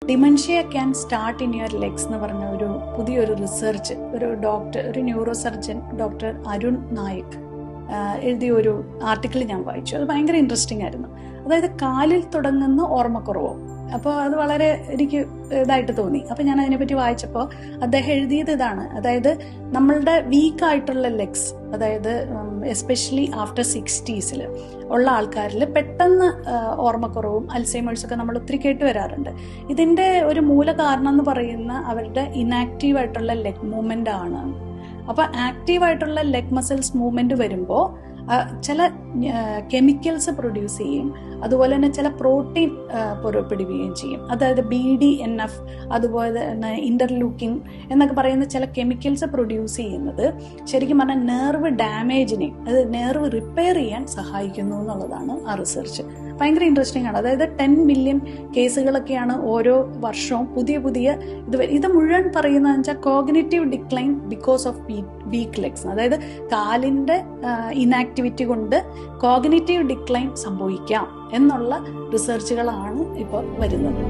Dementia can start in your legs എന്ന് പറഞ്ഞ ഒരു പുതിയൊരു റിസർച്ച് ഒരു neuro surgeon doctor Arun Naik എഴുതിയ ഒരു ആർട്ടിക്കിൾ ഞാൻ വായിച്ചു. അത് ഭയങ്കര ഇൻട്രസ്റ്റിംഗ് ആയിരുന്നു. അതായത് കാലിൽ തുടങ്ങുന്ന ഓർമ്മക്കുറവോ. അപ്പോൾ അത് വളരെ എനിക്ക് ഇതായിട്ട് തോന്നി. അപ്പം ഞാൻ അതിനെപ്പറ്റി വായിച്ചപ്പോൾ അദ്ദേഹം എഴുതിയത് ഇതാണ്. അതായത് നമ്മളുടെ വീക്കായിട്ടുള്ള ലെഗ്സ്, അതായത് എസ്പെഷ്യലി ആഫ്റ്റർ 60s ഉള്ള ആൾക്കാരിൽ പെട്ടെന്ന് ഓർമ്മക്കുറവും അൽസൈമേഴ്സൊക്കെ നമ്മൾ ഒത്തിരി കേട്ട് വരാറുണ്ട്. ഇതിൻ്റെ ഒരു മൂല കാരണം എന്ന് പറയുന്ന അവരുടെ ഇനാക്റ്റീവായിട്ടുള്ള ലെഗ് മൂവ്മെൻ്റ് ആണ്. അപ്പോൾ ആക്റ്റീവായിട്ടുള്ള ലെഗ് മസിൽസ് മൂവ്മെൻറ്റ് വരുമ്പോൾ ചില കെമിക്കൽസ് പ്രൊഡ്യൂസ് ചെയ്യും, അതുപോലെ തന്നെ ചില പ്രോട്ടീൻ പുറപ്പെടുവിക്കുകയും ചെയ്യും. അതായത് BDNF, അതുപോലെ തന്നെ ഇന്റർലൂക്കിൻ എന്നൊക്കെ പറയുന്ന ചില കെമിക്കൽസ് പ്രൊഡ്യൂസ് ചെയ്യുന്നത് ശരിക്കും പറഞ്ഞാൽ നെർവ് ഡാമേജിനെ, അത് നെർവ് റിപ്പയർ ചെയ്യാൻ സഹായിക്കുന്നു എന്നുള്ളതാണ് ആ റിസർച്ച്. ഭയങ്കര ഇൻട്രസ്റ്റിംഗ് ആണ്. അതായത് 10 മില്യൺ കേസുകളൊക്കെയാണ് ഓരോ വർഷവും പുതിയ ഇത് മുഴുവൻ പറയുന്നതെന്ന് വെച്ചാൽ cognitive decline because of weak legs. അതായത് കാലിന്റെ ഇനാക്ടിവിറ്റി കൊണ്ട് കോഗ്നിറ്റീവ് ഡിക്ലൈൻ സംഭവിക്കാം എന്നുള്ള റിസർച്ചുകളാണ് ഇപ്പോൾ വരുന്നത്.